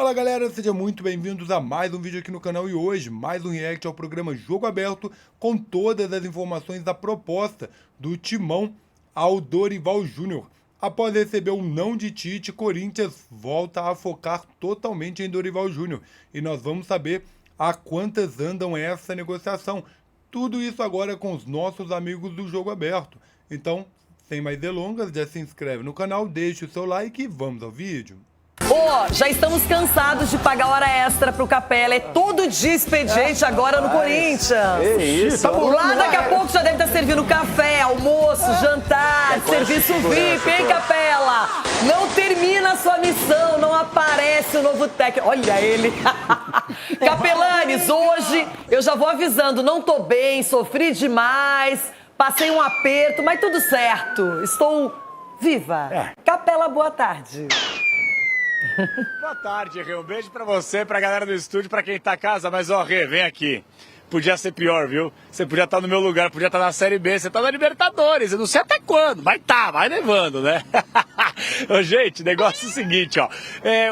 Fala galera, sejam muito bem-vindos a mais um vídeo aqui no canal e hoje mais um react ao programa Jogo Aberto com todas as informações da proposta do Timão ao Dorival Júnior. Após receber um não de Tite, Corinthians volta a focar totalmente em Dorival Júnior e nós vamos saber a quantas andam essa negociação. Tudo isso agora com os nossos amigos do Jogo Aberto. Então, sem mais delongas, já se inscreve no canal, deixa o seu like e vamos ao vídeo. Já estamos cansados de pagar hora extra pro Capela. É todo dia expediente agora no Corinthians. Isso, Lá daqui a pouco já deve estar servindo café, almoço, jantar, serviço VIP, hein, Capela? Não termina a sua missão, não aparece o novo técnico. Olha ele. Capelanes, hoje eu já vou avisando, não tô bem, sofri demais, passei um aperto, mas tudo certo. Estou viva. Capela, boa tarde. Boa tarde, Rê. Um beijo pra você, pra galera do estúdio, pra quem tá em casa. Mas, ó, Rê, vem aqui. Podia ser pior, viu? Você podia estar no meu lugar, podia estar na Série B, você tá na Libertadores. Eu não sei até quando, mas vai levando, né? Ô, gente, negócio é o seguinte, ó.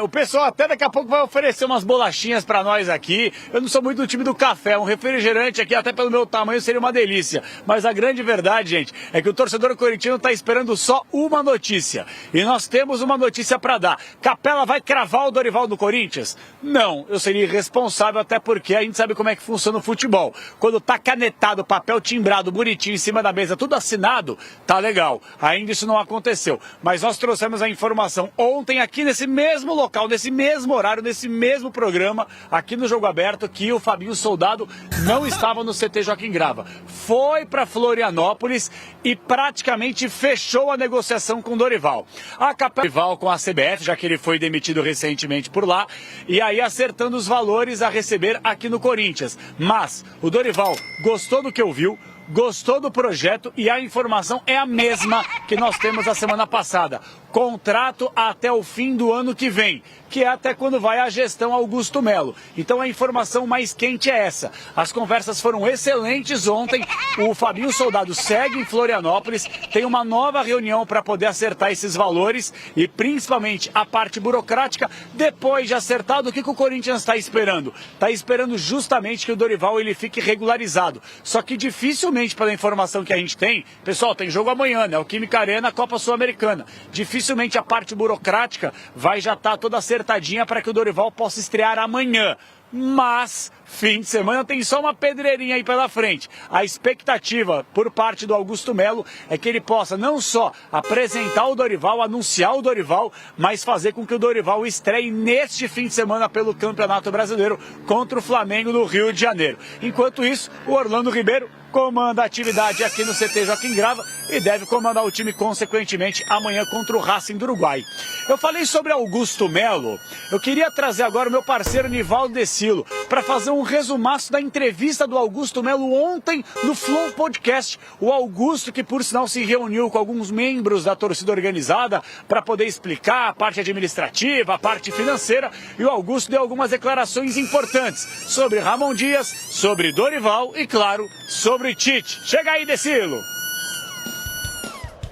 O pessoal até daqui a pouco vai oferecer umas bolachinhas pra nós aqui. Eu não sou muito do time do café, um refrigerante aqui, até pelo meu tamanho, seria uma delícia. Mas a grande verdade, gente, é que o torcedor corintiano tá esperando só uma notícia. E nós temos uma notícia pra dar. Capela vai cravar o Dorival do Corinthians? Não, eu seria irresponsável, até porque a gente sabe como é que funciona o futebol. Quando tá canetado, papel timbrado, bonitinho em cima da mesa, tudo assinado, tá legal. Ainda isso não aconteceu. Mas nós trouxemos a informação ontem aqui nesse mesmo local, nesse mesmo horário, nesse mesmo programa, aqui no Jogo Aberto, que o Fabinho Soldado não estava no CT Joaquim Grava. Foi para Florianópolis e praticamente fechou a negociação com o Dorival. A Dorival com a CBF, já que ele foi demitido recentemente por lá, e aí acertando os valores a receber aqui no Corinthians. Mas o Dorival gostou do que ouviu, gostou do projeto e a informação é a mesma que nós temos a semana passada. Contrato até o fim do ano que vem, que é até quando vai a gestão Augusto Melo. Então a informação mais quente é essa. As conversas foram excelentes ontem. O Fabinho Soldado segue em Florianópolis, tem uma nova reunião para poder acertar esses valores e principalmente a parte burocrática. Depois de acertado, o que o Corinthians está esperando? Está esperando justamente que o Dorival ele fique regularizado. Só que dificilmente, pela informação que a gente tem, pessoal, tem jogo amanhã, né? O Química Arena, Copa Sul-Americana. Dificilmente a parte burocrática vai já estar toda acertadinha para que o Dorival possa estrear amanhã. Mas fim de semana tem só uma pedreirinha aí pela frente. A expectativa por parte do Augusto Melo é que ele possa não só apresentar o Dorival, anunciar o Dorival, mas fazer com que o Dorival estreie neste fim de semana pelo Campeonato Brasileiro contra o Flamengo no Rio de Janeiro. Enquanto isso, o Orlando Ribeiro comanda a atividade aqui no CT Joaquim Grava e deve comandar o time consequentemente amanhã contra o Racing do Uruguai. Eu falei sobre Augusto Melo, eu queria trazer agora o meu parceiro Nivaldo Decilo para fazer um resumaço da entrevista do Augusto Melo ontem no Flow Podcast. O Augusto, que por sinal se reuniu com alguns membros da torcida organizada para poder explicar a parte administrativa, a parte financeira, e o Augusto deu algumas declarações importantes sobre Ramon Dias, sobre Dorival e, claro, sobre Tite. Chega aí, Decilo.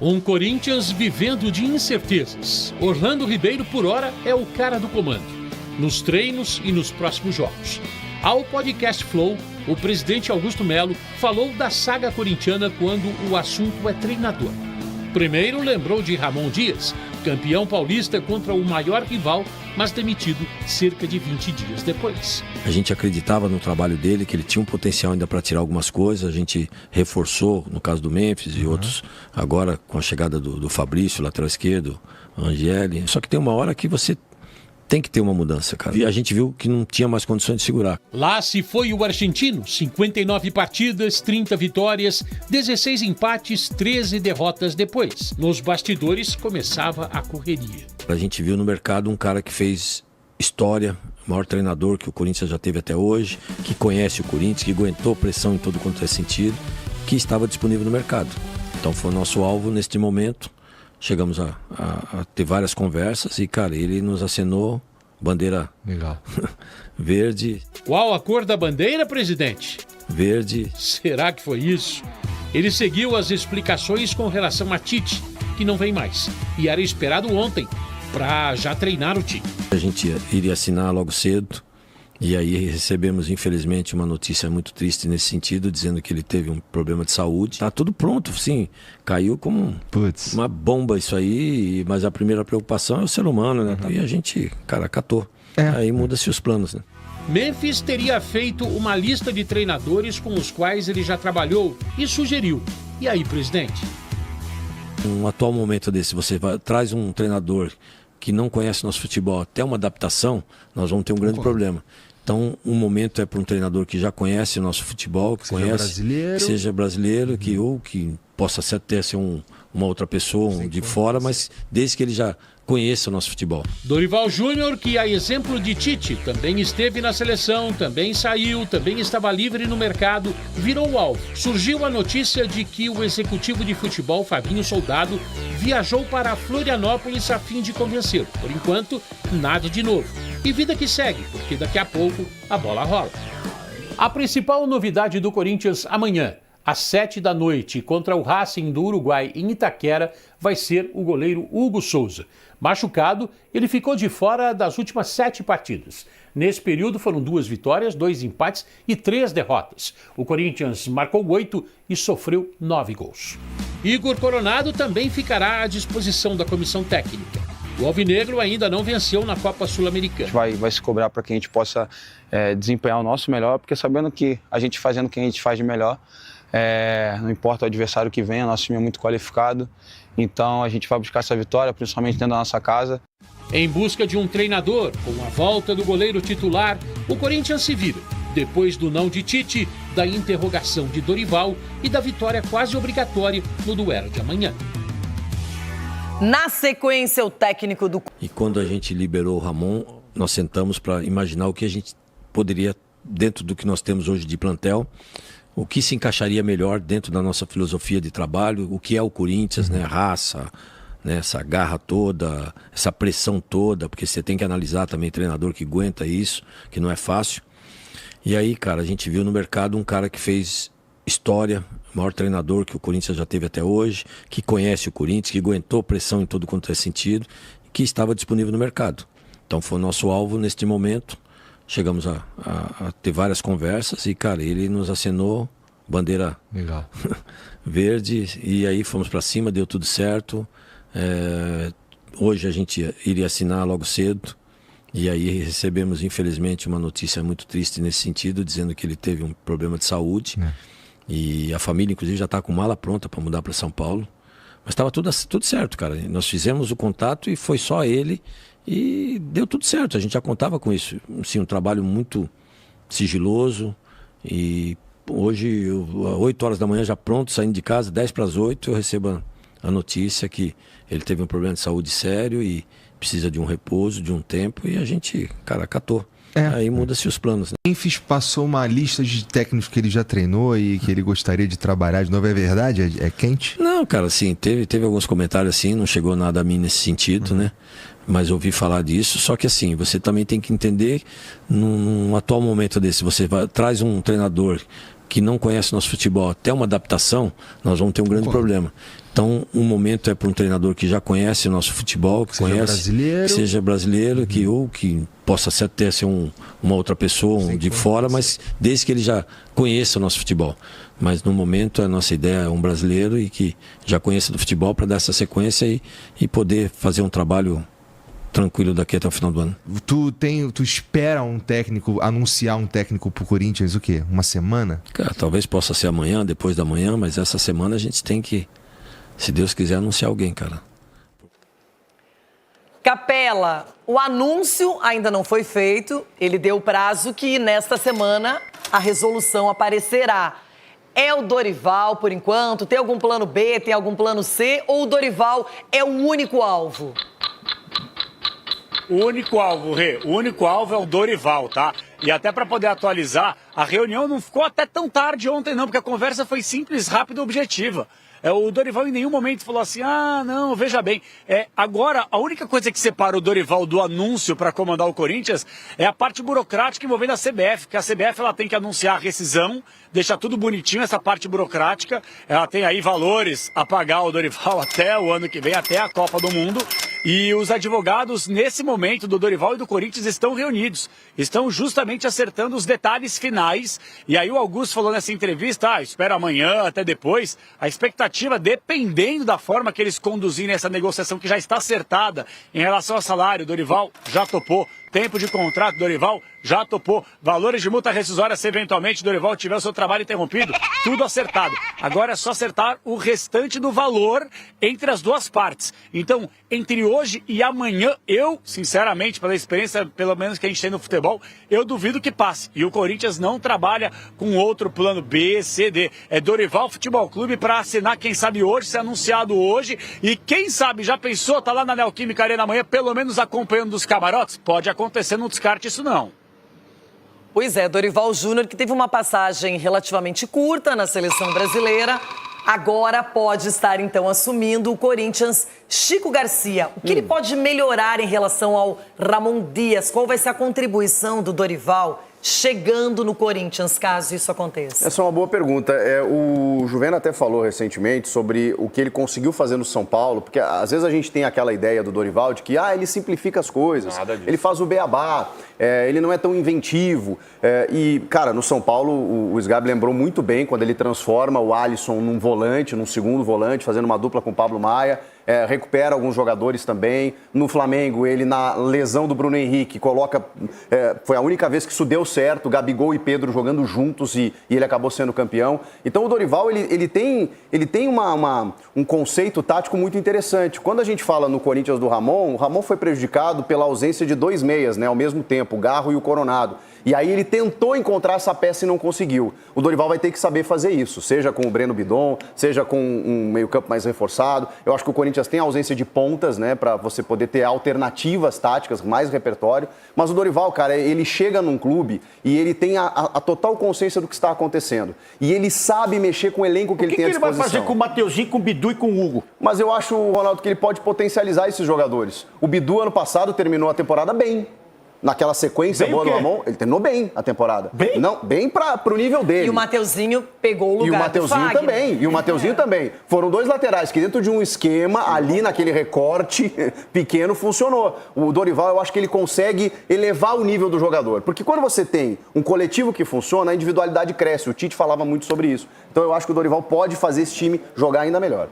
Um Corinthians vivendo de incertezas. Orlando Ribeiro, por hora, é o cara do comando, nos treinos e nos próximos jogos. Ao podcast Flow, o presidente Augusto Melo falou da saga corintiana quando o assunto é treinador. Primeiro lembrou de Ramon Dias, campeão paulista contra o maior rival, mas demitido cerca de 20 dias depois. A gente acreditava no trabalho dele, que ele tinha um potencial ainda para tirar algumas coisas. A gente reforçou, no caso do Memphis e outros, agora com a chegada do Fabrício, lateral esquerdo, Angeli. Só que tem uma hora que você tem que ter uma mudança, cara. E a gente viu que não tinha mais condições de segurar. Lá se foi o argentino, 59 partidas, 30 vitórias, 16 empates, 13 derrotas depois. Nos bastidores começava a correria. A gente viu no mercado um cara que fez história, o maior treinador que o Corinthians já teve até hoje, que conhece o Corinthians, que aguentou pressão em todo quanto é sentido, que estava disponível no mercado. Então foi o nosso alvo neste momento. Chegamos a ter várias conversas e, cara, ele nos acenou bandeira legal. Verde. Qual a cor da bandeira, presidente? Verde. Será que foi isso? Ele seguiu as explicações com relação a Tite, que não vem mais, e era esperado ontem para já treinar o time. A gente iria assinar logo cedo. E aí recebemos, infelizmente, uma notícia muito triste nesse sentido, dizendo que ele teve um problema de saúde. Tá tudo pronto, sim. Caiu como uma bomba isso aí, mas a primeira preocupação é o ser humano, né? E a gente, cara, acatou. Aí muda-se os planos, né? Memphis teria feito uma lista de treinadores com os quais ele já trabalhou e sugeriu. E aí, presidente? Um atual momento desse, traz um treinador que não conhece nosso futebol até uma adaptação, nós vamos ter um grande problema. Então, um momento é para um treinador que já conhece o nosso futebol, que seja brasileiro, que possa até ser uma outra pessoa de fora, mas desde que ele já conheça o nosso futebol. Dorival Júnior, que a exemplo de Tite, também esteve na seleção, também saiu, também estava livre no mercado, virou o alvo. Surgiu a notícia de que o executivo de futebol, Fabinho Soldado, viajou para Florianópolis a fim de convencê-lo. Por enquanto, nada de novo. E vida que segue, porque daqui a pouco a bola rola. A principal novidade do Corinthians amanhã, às 7h, contra o Racing do Uruguai em Itaquera, vai ser o goleiro Hugo Souza. Machucado, ele ficou de fora das últimas 7 partidas. Nesse período foram 2 vitórias, 2 empates e 3 derrotas. O Corinthians marcou 8 e sofreu 9 gols. Igor Coronado também ficará à disposição da comissão técnica. O alvinegro ainda não venceu na Copa Sul-Americana. Vai se cobrar para que a gente possa desempenhar o nosso melhor, porque sabendo que a gente fazendo o que a gente faz de melhor, não importa o adversário que venha, nosso time é muito qualificado, então a gente vai buscar essa vitória, principalmente dentro da nossa casa. Em busca de um treinador, com a volta do goleiro titular, o Corinthians se vira. Depois do não de Tite, da interrogação de Dorival e da vitória quase obrigatória no duelo de amanhã. Na sequência, o técnico do... E quando a gente liberou o Ramon, nós sentamos para imaginar o que a gente poderia, dentro do que nós temos hoje de plantel, o que se encaixaria melhor dentro da nossa filosofia de trabalho, o que é o Corinthians, né? Raça, né? Essa garra toda, essa pressão toda, porque você tem que analisar também treinador que aguenta isso, que não é fácil. E aí, cara, a gente viu no mercado um cara que fez história, o maior treinador que o Corinthians já teve até hoje, que conhece o Corinthians, que aguentou pressão em todo quanto é sentido, que estava disponível no mercado. Então foi o nosso alvo neste momento. Chegamos a ter várias conversas e, cara, ele nos acenou bandeira verde e aí fomos para cima, deu tudo certo. Hoje a gente iria assinar logo cedo e aí recebemos, infelizmente, uma notícia muito triste nesse sentido, dizendo que ele teve um problema de saúde. E a família, inclusive, já está com mala pronta para mudar para São Paulo. Mas estava tudo certo, cara. Nós fizemos o contato e foi só ele e deu tudo certo. A gente já contava com isso. Sim, um trabalho muito sigiloso. E hoje, 8 horas da manhã, já pronto, saindo de casa, 7:50, eu recebo a notícia que ele teve um problema de saúde sério e precisa de um repouso, de um tempo. E a gente, cara, acatou. Aí muda-se os planos, né? Memphis passou uma lista de técnicos que ele já treinou e que ele gostaria de trabalhar de novo. É verdade? É quente? Não, cara, assim, teve alguns comentários assim, não chegou nada a mim nesse sentido, né? Mas ouvi falar disso, só que assim, você também tem que entender, num atual momento desse, traz um treinador que não conhece nosso futebol até uma adaptação, nós vamos ter um grande problema. Então, um momento é para um treinador que já conhece o nosso futebol, que seja brasileiro, que possa até ser uma outra pessoa de fora, mas desde que ele já conheça o nosso futebol. Mas no momento a nossa ideia é um brasileiro e que já conheça do futebol para dar essa sequência e poder fazer um trabalho tranquilo daqui até o final do ano. Tu espera anunciar um técnico pro Corinthians o quê? Uma semana? Cara, talvez possa ser amanhã, depois da manhã, mas essa semana a gente tem que, se Deus quiser, anunciar alguém, cara. Capela, o anúncio ainda não foi feito. Ele deu prazo que nesta semana a resolução aparecerá. É o Dorival por enquanto? Tem algum plano B, tem algum plano C? Ou o Dorival é o único alvo? O único alvo, Rê, o único alvo é o Dorival, tá? E até para poder atualizar, a reunião não ficou até tão tarde ontem não, porque a conversa foi simples, rápida e objetiva. O Dorival em nenhum momento falou assim, não, veja bem. Agora, a única coisa que separa o Dorival do anúncio para comandar o Corinthians é a parte burocrática envolvendo a CBF, porque a CBF ela tem que anunciar a rescisão, deixar tudo bonitinho, essa parte burocrática. Ela tem aí valores a pagar o Dorival até o ano que vem, até a Copa do Mundo. E os advogados, nesse momento, do Dorival e do Corinthians, estão reunidos. Estão justamente acertando os detalhes finais. E aí o Augusto falou nessa entrevista, espera amanhã, até depois. A expectativa, dependendo da forma que eles conduzirem essa negociação que já está acertada em relação ao salário, o Dorival já topou. Tempo de contrato, Dorival já topou. Valores de multa rescisória se eventualmente Dorival tiver o seu trabalho interrompido. Tudo acertado. Agora é só acertar o restante do valor entre as duas partes. Então, entre hoje e amanhã, eu, sinceramente, pela experiência, pelo menos que a gente tem no futebol, eu duvido que passe. E o Corinthians não trabalha com outro plano B, C, D. É Dorival Futebol Clube para assinar, quem sabe hoje, ser anunciado hoje. E quem sabe, já pensou, tá lá na Neoquímica Arena amanhã, pelo menos acompanhando dos camarotes? Pode acontecer, não descarte isso não. Pois é, Dorival Júnior, que teve uma passagem relativamente curta na seleção brasileira, agora pode estar, então, assumindo o Corinthians. Chico Garcia, o que ele pode melhorar em relação ao Ramon Dias? Qual vai ser a contribuição do Dorival chegando no Corinthians, caso isso aconteça? Essa é uma boa pergunta. O Juvena até falou recentemente sobre o que ele conseguiu fazer no São Paulo, porque às vezes a gente tem aquela ideia do Dorival de que ele simplifica as coisas, ele faz o beabá, ele não é tão inventivo. E, cara, no São Paulo, o Sgabi lembrou muito bem quando ele transforma o Alisson num volante, num segundo volante, fazendo uma dupla com o Pablo Maia. Recupera alguns jogadores também. No Flamengo, ele na lesão do Bruno Henrique coloca... foi a única vez que isso deu certo, Gabigol e Pedro jogando juntos e ele acabou sendo campeão. Então o Dorival, ele tem um conceito tático muito interessante. Quando a gente fala no Corinthians do Ramon, o Ramon foi prejudicado pela ausência de 2 meias, né, ao mesmo tempo, o Garro e o Coronado. E aí ele tentou encontrar essa peça e não conseguiu. O Dorival vai ter que saber fazer isso, seja com o Breno Bidon, seja com um meio-campo mais reforçado. Eu acho que o Corinthians tem ausência de pontas, né, para você poder ter alternativas táticas, mais repertório. Mas o Dorival, cara, ele chega num clube e ele tem a total consciência do que está acontecendo. E ele sabe mexer com o elenco que ele tem à disposição. O que ele vai fazer com o Mateuzinho, com o Bidu e com o Hugo? Mas eu acho, Ronaldo, que ele pode potencializar esses jogadores. O Bidu, ano passado, terminou a temporada bem. Naquela sequência boa do Ramon, ele terminou bem a temporada. Bem? Não, bem pro nível dele. E o Mateuzinho pegou o lugar do Mateuzinho também. E o Mateuzinho também. Foram 2 laterais que dentro de um esquema, ali naquele recorte pequeno, funcionou. O Dorival, eu acho que ele consegue elevar o nível do jogador. Porque quando você tem um coletivo que funciona, a individualidade cresce. O Tite falava muito sobre isso. Então eu acho que o Dorival pode fazer esse time jogar ainda melhor.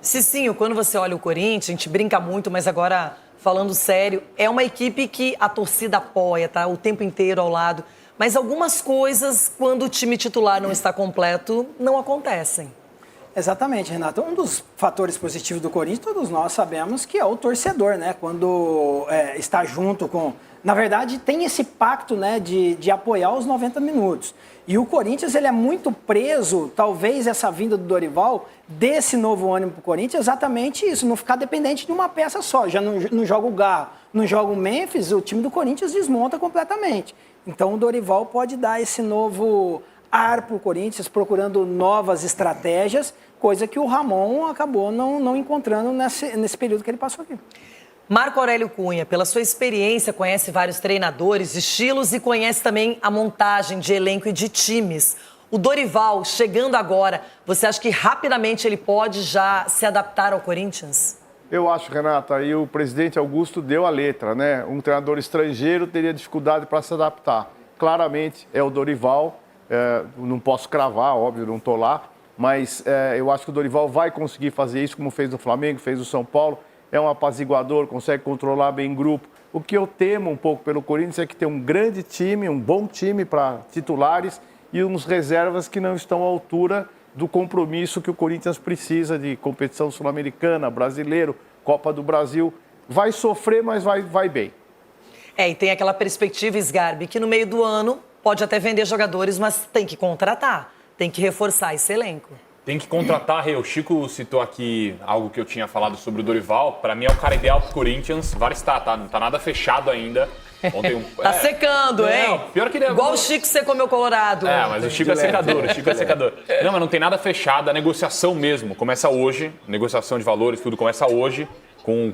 Cicinho, quando você olha o Corinthians, a gente brinca muito, mas agora... Falando sério, é uma equipe que a torcida apoia, tá? O tempo inteiro ao lado. Mas algumas coisas, quando o time titular não está completo, não acontecem. Exatamente, Renato. Um dos fatores positivos do Corinthians, todos nós sabemos que é o torcedor, né? Quando está junto com... Na verdade, tem esse pacto, né, de apoiar os 90 minutos. E o Corinthians, ele é muito preso, talvez essa vinda do Dorival, desse novo ânimo para o Corinthians, exatamente isso, não ficar dependente de uma peça só. Já não joga o Garro, não joga o Memphis, o time do Corinthians desmonta completamente. Então o Dorival pode dar esse novo ar para o Corinthians, procurando novas estratégias, coisa que o Ramon acabou não encontrando nesse período que ele passou aqui. Marco Aurélio Cunha, pela sua experiência, conhece vários treinadores, estilos e conhece também a montagem de elenco e de times. O Dorival, chegando agora, você acha que rapidamente ele pode já se adaptar ao Corinthians? Eu acho, Renata, aí o presidente Augusto deu a letra, né? Um treinador estrangeiro teria dificuldade para se adaptar. Claramente é o Dorival, não posso cravar, óbvio, não estou lá, mas eu acho que o Dorival vai conseguir fazer isso como fez no Flamengo, fez no São Paulo. É um apaziguador, consegue controlar bem o grupo. O que eu temo um pouco pelo Corinthians é que tem um grande time, um bom time para titulares e uns reservas que não estão à altura do compromisso que o Corinthians precisa de competição sul-americana, brasileiro, Copa do Brasil. Vai sofrer, mas vai bem. E tem aquela perspectiva, Sgarbi, que no meio do ano pode até vender jogadores, mas tem que contratar, tem que reforçar esse elenco. Tem que contratar, o Chico citou aqui algo que eu tinha falado sobre o Dorival. Para mim é o cara ideal pro Corinthians. Vale estar, tá? Não tá nada fechado ainda. Ontem tá secando, hein? Pior que ele é... Igual o Chico secou meu Colorado. Mas o Chico é secador, Não, mas não tem nada fechado. A negociação mesmo começa hoje. Negociação de valores, tudo começa hoje.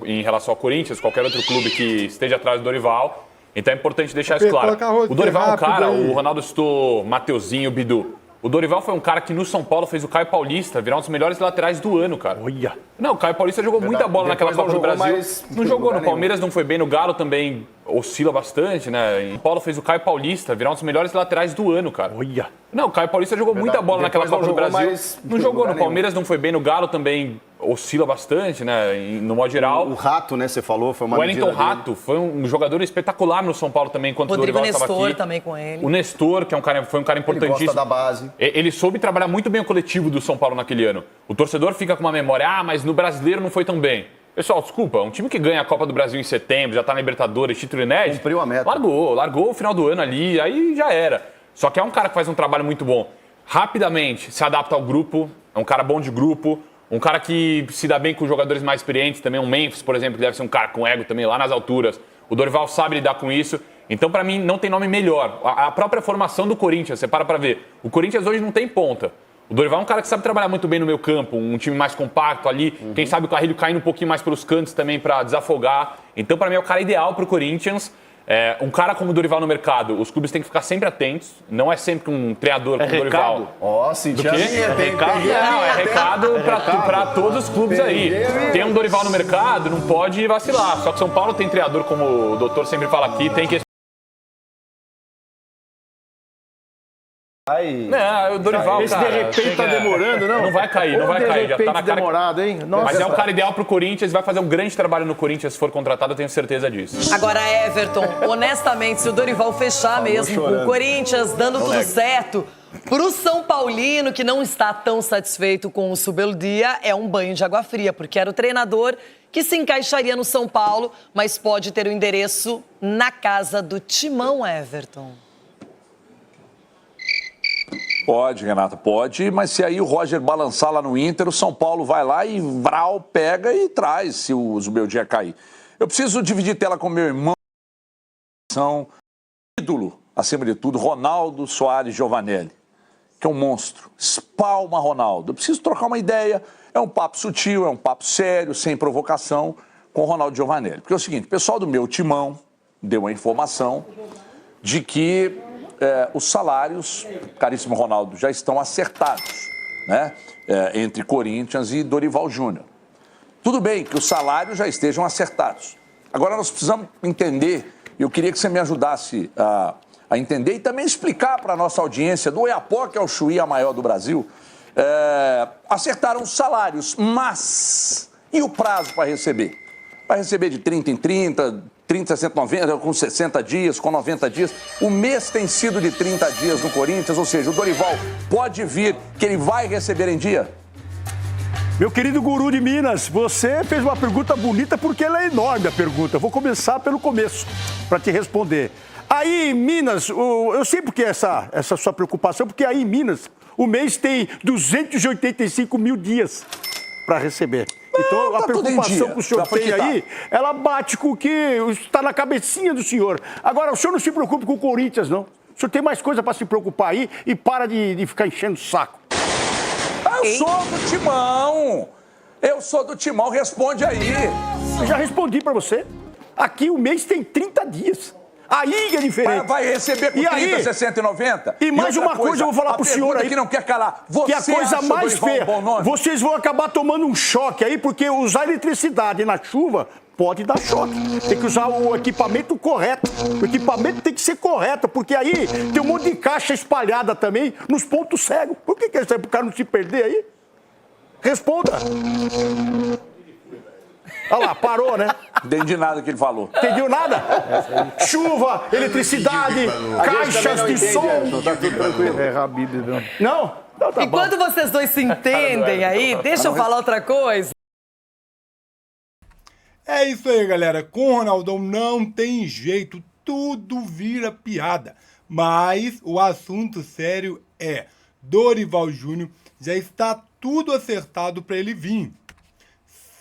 Em relação ao Corinthians, qualquer outro clube que esteja atrás do Dorival. Então é importante deixar isso claro. O Dorival é um cara, o Ronaldo citou Mateuzinho, Bidu. O Dorival foi um cara que no São Paulo fez o Caio Paulista virar um dos melhores laterais do ano, cara. Olha. Não, o Caio Paulista jogou muita bola naquela Copa do Brasil. Não jogou no Palmeiras, não foi bem. No Galo também oscila bastante, né? Em Paulo fez o Caio Paulista virar um dos melhores laterais do ano, cara. Olha. Não, o Caio Paulista jogou muita bola naquela Copa do Brasil. Não jogou no Palmeiras, não foi bem. No Galo também oscila bastante, né? No modo geral. O Rato, né? Você falou, foi uma O Wellington Rato foi um jogador espetacular no São Paulo também, enquanto o Dorival estava aqui. O Nestor também com ele. O Nestor, que foi um cara importantíssimo. Ele gosta da base. Ele soube trabalhar muito bem o coletivo do São Paulo naquele ano. O torcedor fica com uma memória, mas no Brasileiro não foi tão bem. Pessoal, desculpa, um time que ganha a Copa do Brasil em setembro, já tá na Libertadores, título inédito. Cumpriu a meta. Largou o final do ano ali, aí já era. Só que é um cara que faz um trabalho muito bom. Rapidamente se adapta ao grupo, é um cara bom de grupo, um cara que se dá bem com jogadores mais experientes, também um Memphis, por exemplo, que deve ser um cara com ego também lá nas alturas. O Dorival sabe lidar com isso. Então, para mim, não tem nome melhor. A própria formação do Corinthians, você para ver. O Corinthians hoje não tem ponta. O Dorival é um cara que sabe trabalhar muito bem no meio campo, um time mais compacto ali. Quem sabe o Carrilho caindo um pouquinho mais pelos cantos também para desafogar. Então, para mim, é o cara ideal para o Corinthians. Um cara como o Dorival no mercado, os clubes têm que ficar sempre atentos. Não é sempre um treinador como o Dorival. Ó, Cintia. Não, é recado para todos os clubes aí. Tem um Dorival no mercado, não pode vacilar. Só que São Paulo tem treinador, como o doutor sempre fala aqui, tem que... Não, o Dorival, esse de repente tá demorando, não? Não vai cair, não vai cair. Já tá na cara. Demorado, hein? Nossa. Mas é um cara ideal pro Corinthians, vai fazer um grande trabalho no Corinthians se for contratado, eu tenho certeza disso. Agora, Everton, honestamente, se o Dorival fechar mesmo com o Corinthians, dando tudo certo, pro São Paulino, que não está tão satisfeito com o Subeldia, é um banho de água fria, porque era o treinador que se encaixaria no São Paulo, mas pode ter o endereço na casa do Timão, Everton. Pode, Renata, pode, mas se aí o Roger balançar lá no Inter, o São Paulo vai lá e vral, pega e traz se o Zubeldia cair. Eu preciso dividir tela com meu irmão, são ídolo, acima de tudo, Ronaldo Soares Giovanelli, que é um monstro, espalma Ronaldo. Eu preciso trocar uma ideia, é um papo sutil, é um papo sério, sem provocação, com o Ronaldo Giovanelli. Porque é o seguinte, o pessoal do meu timão deu a informação de que os salários, caríssimo Ronaldo, já estão acertados, né? Entre Corinthians e Dorival Júnior. Tudo bem que os salários já estejam acertados. Agora nós precisamos entender, eu queria que você me ajudasse a entender e também explicar para a nossa audiência do Oiapoque ao Chuí, a maior do Brasil, acertaram os salários, mas e o prazo para receber? Vai receber de 30 em 30, 30, 60, 90, com 60 dias, com 90 dias. O mês tem sido de 30 dias no Corinthians, ou seja, o Dorival pode vir que ele vai receber em dia? Meu querido guru de Minas, você fez uma pergunta bonita porque ela é enorme a pergunta. Eu vou começar pelo começo para te responder. Aí em Minas, eu sei porque essa sua preocupação, porque aí em Minas o mês tem 285 mil dias para receber. Então, a preocupação que o senhor tem aí, ela bate com o que está na cabecinha do senhor. Agora, o senhor não se preocupe com o Corinthians, não. O senhor tem mais coisa para se preocupar aí e para de ficar enchendo o saco. Eu sou do Timão! Eu sou do Timão, responde aí. Eu já respondi para você. Aqui o mês tem 30 dias. Aí é diferente. Vai receber com 30, aí, 60 e 90? E mais uma coisa eu vou falar pro senhor aí. Que não quer calar. Você que a coisa mais feia. Um vocês vão acabar tomando um choque aí, porque usar eletricidade na chuva pode dar choque. Tem que usar o equipamento correto. O equipamento tem que ser correto, porque aí tem um monte de caixa espalhada também nos pontos cegos. Por que é isso aí? Pro cara não se perder aí? Responda. Olha lá, parou, né? Entendi nada que ele falou. Entendeu nada? Chuva, eletricidade, caixas de som. Tá tudo tranquilo. É Habib, não. Não? Então tá Enquanto vocês dois se entendem aí, deixa eu falar outra coisa. É isso aí, galera. Com o Ronaldão não tem jeito, tudo vira piada. Mas o assunto sério é: Dorival Júnior já está tudo acertado para ele vir.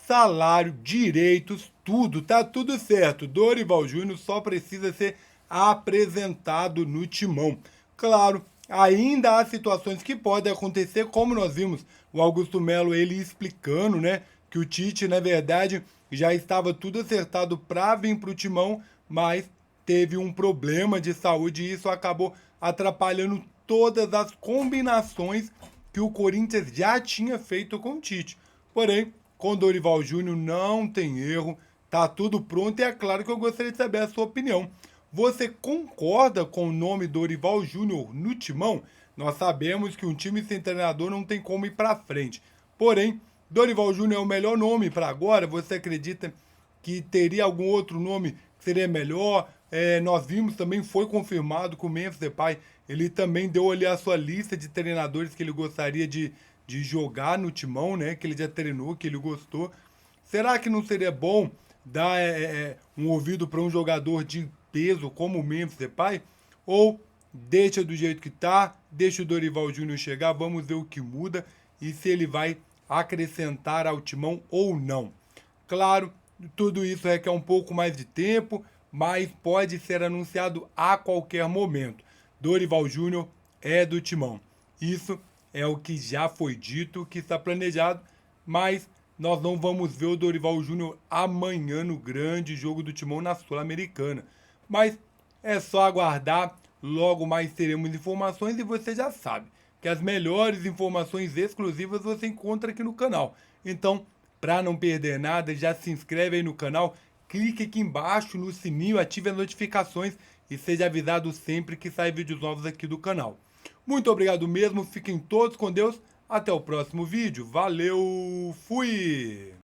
Salário, direitos, tudo, tá tudo certo. Dorival Júnior só precisa ser apresentado no Timão. Claro, ainda há situações que podem acontecer, como nós vimos o Augusto Melo ele explicando, né, que o Tite, na verdade, já estava tudo acertado para vir para o Timão, mas teve um problema de saúde e isso acabou atrapalhando todas as combinações que o Corinthians já tinha feito com o Tite. Porém, com o Dorival Júnior não tem erro, tá tudo pronto e é claro que eu gostaria de saber a sua opinião. Você concorda com o nome Dorival Júnior no Timão? Nós sabemos que um time sem treinador não tem como ir para frente. Porém, Dorival Júnior é o melhor nome para agora? Você acredita que teria algum outro nome que seria melhor? Nós vimos também, foi confirmado que o Memphis Depay, ele também deu ali a sua lista de treinadores que ele gostaria de jogar no Timão, né? Que ele já treinou, que ele gostou. Será que não seria bom dar um ouvido para um jogador de peso como o Memphis Depay? Ou deixa do jeito que tá, deixa o Dorival Júnior chegar, vamos ver o que muda e se ele vai acrescentar ao Timão ou não. Claro, tudo isso requer um pouco mais de tempo, mas pode ser anunciado a qualquer momento. Dorival Júnior é do Timão. Isso é o que já foi dito, que está planejado, mas nós não vamos ver o Dorival Júnior amanhã no grande jogo do Timão na Sul-Americana. Mas é só aguardar, logo mais teremos informações e você já sabe que as melhores informações exclusivas você encontra aqui no canal. Então, para não perder nada, já se inscreve aí no canal, clique aqui embaixo no sininho, ative as notificações e seja avisado sempre que saem vídeos novos aqui do canal. Muito obrigado mesmo, fiquem todos com Deus, até o próximo vídeo, valeu, fui!